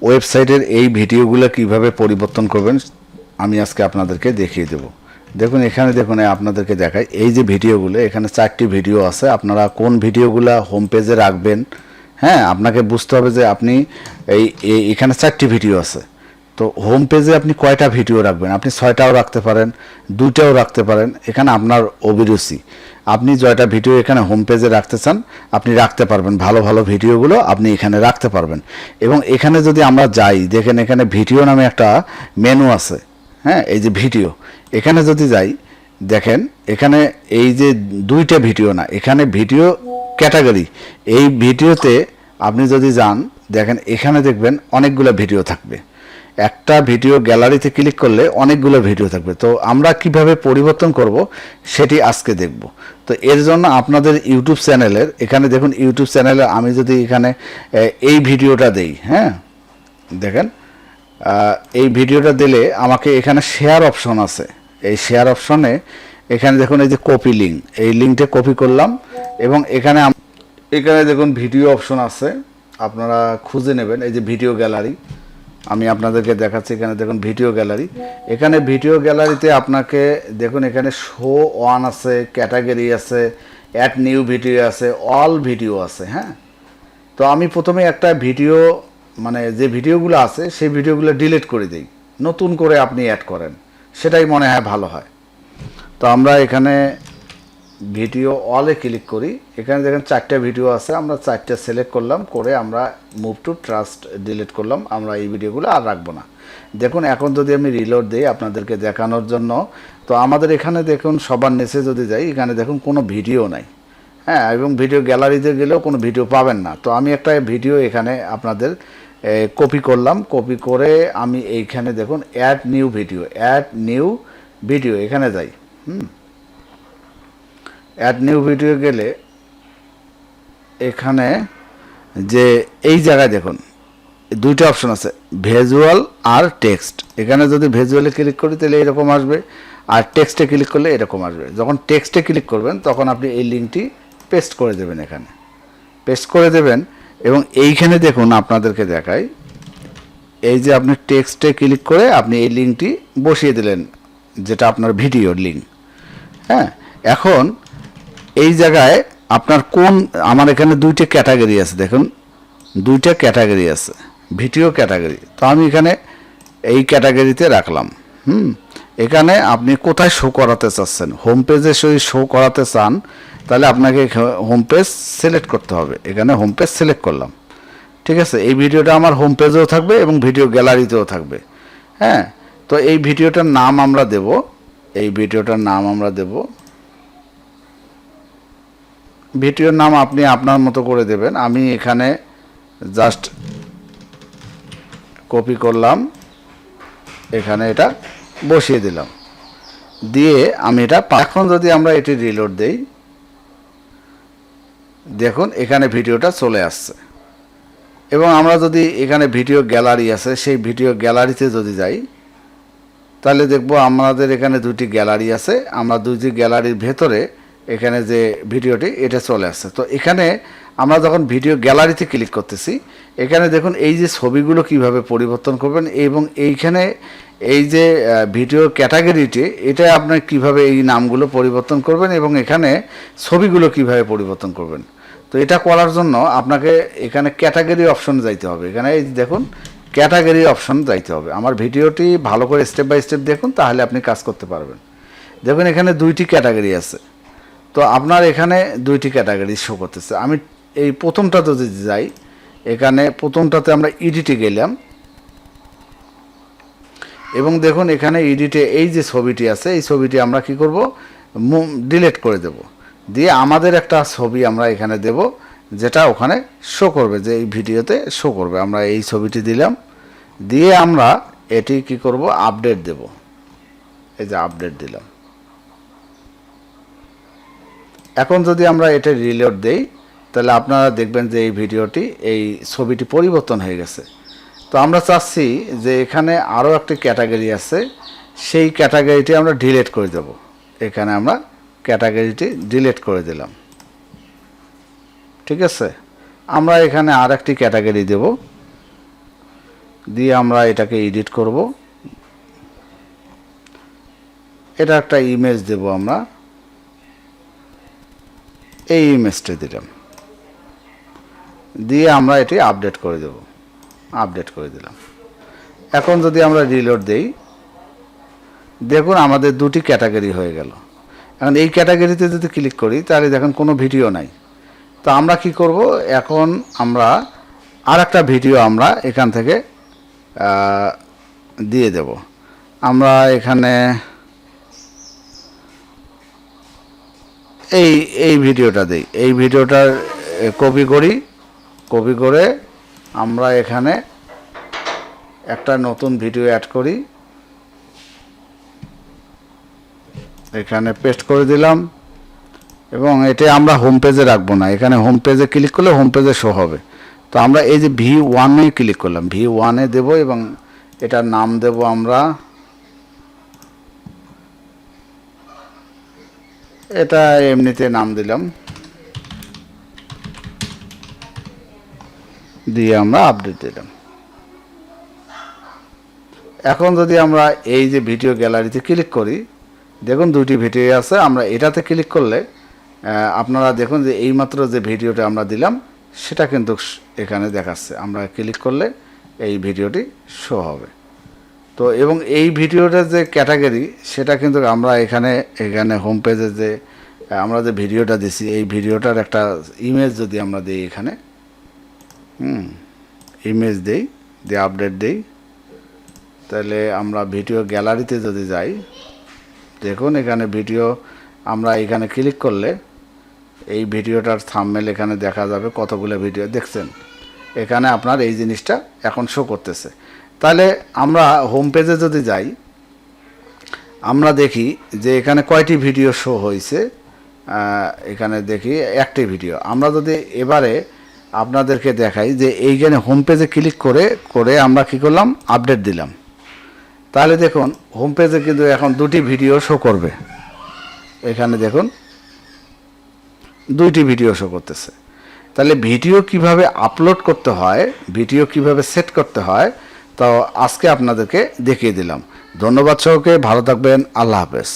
ওয়েবসাইটের এই ভিডিওগুলো কিভাবে পরিবর্তন করবেন আমি আজকে আপনাদেরকে দেখিয়ে দেব। দেখুন এখানে দেখুন আপনাদেরকে দেখাই এই যে ভিডিওগুলো, এখানে 4টি ভিডিও আছে। আপনারা কোন ভিডিওগুলো হোম পেজে রাখবেন, হ্যাঁ আপনাকে বুঝতে হবে যে আপনি এখানে 4টি ভিডিও আছে। তো হোম পেজে আপনি কয়টা ভিডিও রাখবেন? আপনি 6টাও রাখতে পারেন, 2টাও রাখতে পারেন, এখানে আপনার অভিরুচি। আপনি জয়টা ভিডিও এখানে হোম পেজে রাখতে চান আপনি রাখতে পারবেন, ভালো ভালো ভিডিওগুলো আপনি এখানে রাখতে পারবেন। এবং এখানে যদি আমরা যাই, দেখেন এখানে ভিডিও নামে একটা মেনু আছে, হ্যাঁ এই যে ভিডিও, এখানে যদি যাই দেখেন এখানে এই যে 2টা ভিডিও না, এখানে ভিডিও ক্যাটাগরি। এই ভিডিওতে আপনি যদি যান দেখেন এখানে দেখবেন অনেকগুলো ভিডিও থাকবে। একটা ভিডিও গ্যালারিতে ক্লিক করলে অনেকগুলো ভিডিও থাকবে। তো আমরা কিভাবে পরিবর্তন করব সেটি আজকে দেখব। তো এর জন্য আপনাদের ইউটিউব চ্যানেলের এখানে দেখুন, ইউটিউব চ্যানেলে আমি যদি এখানে এই ভিডিওটা দেই, হ্যাঁ দেখেন এই ভিডিওটা দিলে আমাকে এখানে শেয়ার অপশন আছে। এই শেয়ার অপশনে এখানে দেখুন এই যে কপি লিঙ্ক, এই লিঙ্কটা কপি করলাম এবং এখানে দেখুন ভিডিও অপশন আছে, আপনারা খুঁজে নেবেন। এই যে ভিডিও গ্যালারি আমি আপনাদেরকে দেখাচ্ছি, এখানে দেখুন ভিডিও গ্যালারি। এখানে ভিডিও গ্যালারিতে আপনাকে দেখুন এখানে শো ওয়ান আছে, ক্যাটাগরি আছে, অ্যাড নিউ ভিডিও আছে, অল ভিডিও আছে। হ্যাঁ, তো আমি প্রথমে একটা ভিডিও মানে যে ভিডিওগুলো আছে সেই ভিডিওগুলো ডিলিট করে দিই, নতুন করে আপনি অ্যাড করেন, সেটাই মনে হয় ভালো হয়। তো আমরা এখানে ভিডিও অলে ক্লিক করি, এখানে দেখেন 4টা ভিডিও আছে, আমরা 4টা সিলেক্ট করলাম, করে আমরা মুভ টু ট্রাস্ট ডিলিট করলাম। আমরা এই ভিডিওগুলো আর রাখবো না। দেখুন এখন যদি আমি রিলোড দিই আপনাদেরকে দেখানোর জন্য, তো আমাদের এখানে দেখুন সবার নিচে যদি যাই এখানে দেখুন কোনো ভিডিও নাই, হ্যাঁ, এবং ভিডিও গ্যালারিতে গেলেও কোনো ভিডিও পাবেন না। তো আমি একটা ভিডিও এখানে আপনাদের কপি করলাম, কপি করে আমি এইখানে দেখুন অ্যাড নিউ ভিডিও এখানে যাই। অ্যাড নিউ ভিডিও গেলে এখানে যে এই জায়গায় দেখুন 2টা অপশন আছে, ভিজুয়াল আর টেক্সট। এখানে যদি ভিজুয়ালে ক্লিক করি তাহলে এরকম আসবে, আর টেক্সটে ক্লিক করলে এরকম আসবে। যখন টেক্সটে ক্লিক করবেন তখন আপনি এই লিঙ্কটি পেস্ট করে দেবেন, এখানে পেস্ট করে দেবেন। এবং এইখানে দেখুন আপনাদেরকে দেখাই, এই যে আপনি টেক্সটে ক্লিক করে আপনি এই লিঙ্কটি বসিয়ে দিলেন, যেটা আপনার ভিডিওর লিঙ্ক। হ্যাঁ, এখন এই জায়গায় আপনার আমার এখানে 2টা ক্যাটাগরি আছে, দেখুন 2টা ক্যাটাগরি আছে, ভিডিও ক্যাটাগরি। তো আমি এখানে এই ক্যাটাগরিতে রাখলাম। এখানে আপনি কোথায় শো করাতে চাচ্ছেন, হোম পেজে যদি শো করাতে চান তাহলে আপনাকে হোম পেজ সিলেক্ট করতে হবে। এখানে হোম পেজ সিলেক্ট করলাম, ঠিক আছে। এই ভিডিওটা আমার হোম পেজেও থাকবে এবং ভিডিও গ্যালারিতেও থাকবে। হ্যাঁ, তো এই ভিডিওটার নাম আমরা দেব, ভিডিওর নাম আপনি আপনার মতো করে দেবেন। আমি এখানে জাস্ট কপি করলাম, এখানে এটা বসিয়ে দিলাম, দিয়ে আমি এটা এখন যদি আমরা এটি রিলোড দেই দেখুন এখানে ভিডিওটা চলে আসছে। এবং আমরা যদি এখানে ভিডিও গ্যালারি আছে সেই ভিডিও গ্যালারিতে যদি যাই তাহলে দেখব আমাদের এখানে 2টি গ্যালারি আছে, আমরা 2টি গ্যালারির ভেতরে এখানে যে ভিডিওটি এটা চলে আসছে। তো এখানে আমরা যখন ভিডিও গ্যালারিতে ক্লিক করতেছি এখানে দেখুন এই যে ছবিগুলো কিভাবে পরিবর্তন করবেন, এবং এইখানে এই যে ভিডিও ক্যাটাগরিটি এটা আপনার কিভাবে এই নামগুলো পরিবর্তন করবেন এবং এখানে ছবিগুলো কিভাবে পরিবর্তন করবেন। তো এটা করার জন্য আপনাকে এখানে ক্যাটাগরি অপশন যাইতে হবে। এখানে এই দেখুন ক্যাটাগরি অপশন যাইতে হবে। আমার ভিডিওটি ভালো করে স্টেপ বাই স্টেপ দেখুন, তাহলে আপনি কাজ করতে পারবেন। দেখুন এখানে 2টি ক্যাটাগরি আছে, তো আপনার এখানে 2টি ক্যাটাগরি শো করতেছে। আমি এই প্রথমটাতে যদি যাই, এখানে প্রথমটাতে আমরা এডিটে গেলাম এবং দেখুন এখানে এডিটে এই যে ছবিটি আছে এই ছবিটি আমরা কি করব, ডিলিট করে দেব, দিয়ে আমাদের একটা ছবি আমরা এখানে দেব যেটা ওখানে শো করবে, যে এই ভিডিওতে শো করবে। আমরা এই ছবিটি দিলাম, দিয়ে আমরা এটি কি করব, আপডেট দেব। এই যে আপডেট দিলাম। এখন যদি আমরা এটা রিলোড দেই তাহলে আপনারা দেখবেন যে এই ভিডিওটি এই ছবিটি পরিবর্তন হয়ে গেছে। তো আমরা চাচ্ছি যে এখানে আরও একটি ক্যাটাগরি আছে, সেই ক্যাটাগরিটি আমরা ডিলিট করে দেব। এখানে আমরা ক্যাটাগরিটি ডিলিট করে দিলাম, ঠিক আছে। আমরা এখানে আর একটি ক্যাটাগরি দেব, দিয়ে আমরা এটাকে এডিট করব। এটা একটা ইমেজ দেব আমরা, এই ইমেজটা দিলাম, দিয়ে আমরা এটি আপডেট করে দেব, আপডেট করে দিলাম। এখন যদি আমরা রিলোড দেই, দেখুন আমাদের দুটি ক্যাটাগরি হয়ে গেল। এখন এই ক্যাটাগরিতে যদি ক্লিক করি তাহলে দেখুন কোনো ভিডিও নাই। তো আমরা কি করব, এখন আমরা আর একটা ভিডিও আমরা এখান থেকে দিয়ে দেব। আমরা এখানে এই ভিডিওটা দিই, এই ভিডিওটার কপি করি, কপি করে আমরা এখানে একটা নতুন ভিডিও অ্যাড করি, এখানে পেস্ট করে দিলাম। এবং এটা আমরা হোম পেজে রাখবো না, এখানে হোম পেজে ক্লিক করলে হোম পেজে শো হবে। তো আমরা এই যে V1-এ ক্লিক করলাম, V1-এ দেব এবং এটার নাম দেব আমরা, এটা এমনিতে নাম দিলাম, দিয়ে আমরা আপডেট দিলাম। এখন যদি আমরা এই যে ভিডিও গ্যালারিতে ক্লিক করি, দেখুন দুইটি ভিডিও আছে। আমরা এটাতে ক্লিক করলে আপনারা দেখুন যে এইমাত্র যে ভিডিওটা আমরা দিলাম সেটা কিন্তু এখানে দেখাচ্ছে। আমরা ক্লিক করলে এই ভিডিওটি শো হবে। তো এবং এই ভিডিওটার যে ক্যাটাগরি সেটা কিন্তু আমরা এখানে হোম পেজে যে আমরা যে ভিডিওটা দিছি এই ভিডিওটার একটা ইমেজ যদি আমরা দিই, এখানে ইমেজ দেই, দিয়ে আপডেট দেই, তাহলে আমরা ভিডিও গ্যালারিতে যদি যাই, দেখুন এখানে ভিডিও, আমরা এখানে ক্লিক করলে এই ভিডিওটার থাম্বনেল এখানে দেখা যাবে, কতগুলো ভিডিও দেখছেন এখানে আপনার এই জিনিসটা এখন শো করতেছে। তাহলে আমরা হোম পেজে যদি যাই, আমরা দেখি যে এখানে কয়টি ভিডিও শো হয়েছে। এখানে দেখি একটি ভিডিও। আমরা যদি এবারে আপনাদেরকে দেখাই যে এইখানে হোম পেজে ক্লিক করে আমরা কি করলাম, আপডেট দিলাম, তাহলে দেখুন হোম পেজে কিন্তু এখন দুটি ভিডিও শো করবে। এখানে দেখুন দুইটি ভিডিও শো করতেছে। তাহলে ভিডিও কিভাবে আপলোড করতে হয়, ভিডিও কিভাবে সেট করতে হয়, তো আজকে আপনাদেরকে দেখিয়ে দিলাম। ধন্যবাদ সবাইকে, ভালো থাকবেন, আল্লাহ হাফেজ।